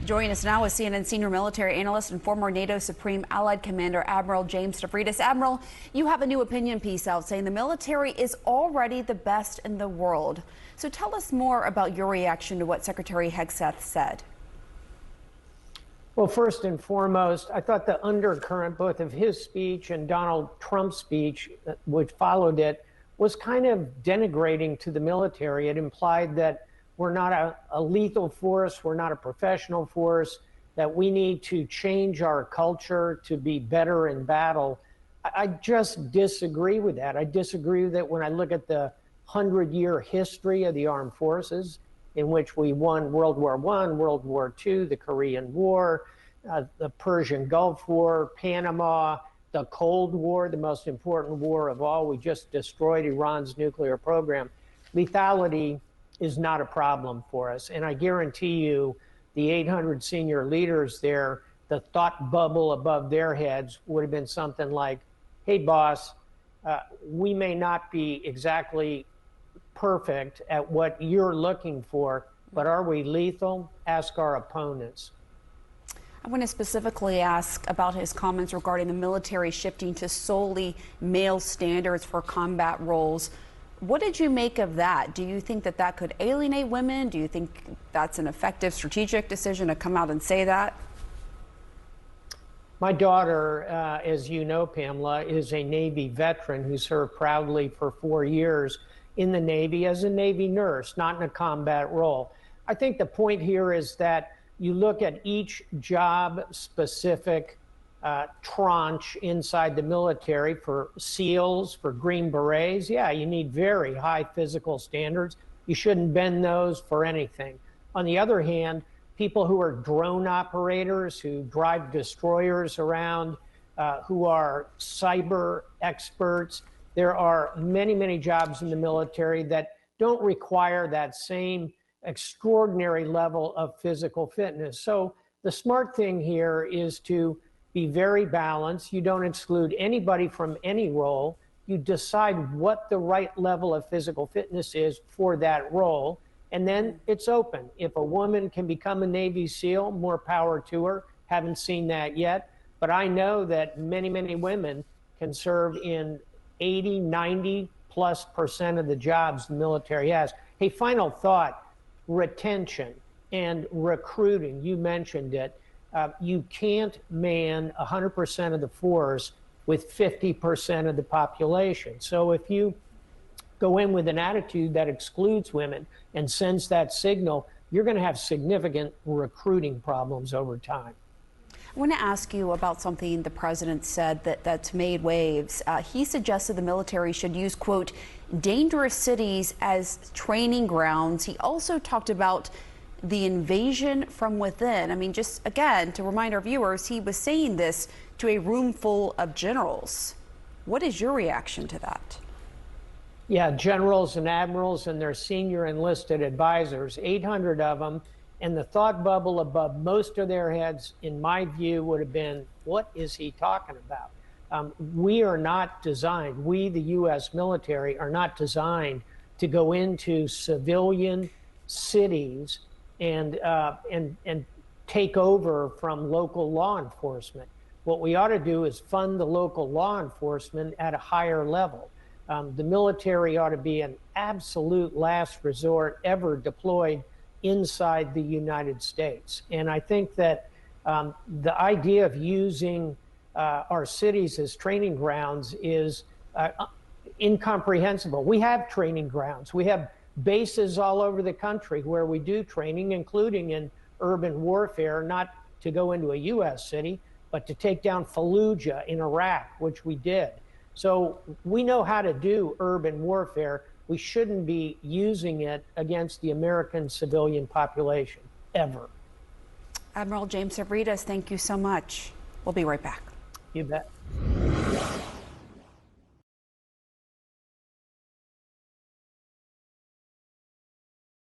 Joining us now is CNN senior military analyst and former NATO Supreme Allied Commander Admiral James Stav. Admiral, you have a new opinion piece out saying the military is already the best in the world. So tell us more about your reaction to what Secretary Hegseth said. Well, first and foremost, I thought the undercurrent both of his speech and Donald Trump's speech, which followed it, was kind of denigrating to the military. It implied that we're not a lethal force, we're not a professional force, that we need to change our culture to be better in battle. I just disagree with that. I disagree with it when I look at the 100-year history of the armed forces, in which we won World War I, World War II, the Korean War, the Persian Gulf War, Panama, the Cold War, the most important war of all. We just destroyed Iran's nuclear program. Lethality is not a problem for us. And I guarantee you, the 800 senior leaders there, the thought bubble above their heads would have been something like, hey, boss, we may not be exactly perfect at what you're looking for, but are we lethal? Ask our opponents. I want to specifically ask about his comments regarding the military shifting to solely male standards for combat roles. What did you make of that? Do you think that that could alienate women? Do you think that's an effective strategic decision to come out and say that? My daughter, as you know, Pamela, is a Navy veteran who served proudly for 4 years in the Navy as a Navy nurse, not in a combat role. I think the point here is that you look at each job-specific tranche inside the military. For SEALs, for Green Berets, yeah, you need very high physical standards. You shouldn't bend those for anything. On the other hand, people who are drone operators, who drive destroyers around, who are cyber experts, there are many, many jobs in the military that don't require that same extraordinary level of physical fitness. So the smart thing here is to be very balanced. You don't exclude anybody from any role. You decide what the right level of physical fitness is for that role, and then it's open. If a woman can become a Navy SEAL, more power to her. Haven't seen that yet, but I know that many, many women can serve in 80, 90+% of the jobs the military has. Hey, final thought, retention and recruiting, you mentioned it. You can't man 100% of the force with 50% of the population. So if you go in with an attitude that excludes women and sends that signal, you're going to have significant recruiting problems over time. I want to ask you about something the president said that's made waves. He suggested the military should use, quote, dangerous cities as training grounds. He also talked about the invasion from within. I mean, just again, to remind our viewers, he was saying this to a room full of generals. What is your reaction to that? Yeah, generals and admirals and their senior enlisted advisors, 800 of them. And the thought bubble above most of their heads, in my view, would have been, what is he talking about? We are not designed, we, the U.S. military, are not designed to go into civilian cities and take over from local law enforcement. What we ought to do is fund the local law enforcement at a higher level. The military ought to be an absolute last resort ever deployed inside the United States. And I think that the idea of using our cities as training grounds is incomprehensible. We have training grounds. We have bases all over the country where we do training, including in urban warfare, not to go into a U.S. city, but to take down Fallujah in Iraq, which we did. So we know how to do urban warfare. We shouldn't be using it against the American civilian population, ever. Admiral James Stav, thank you so much. We'll be right back. You bet.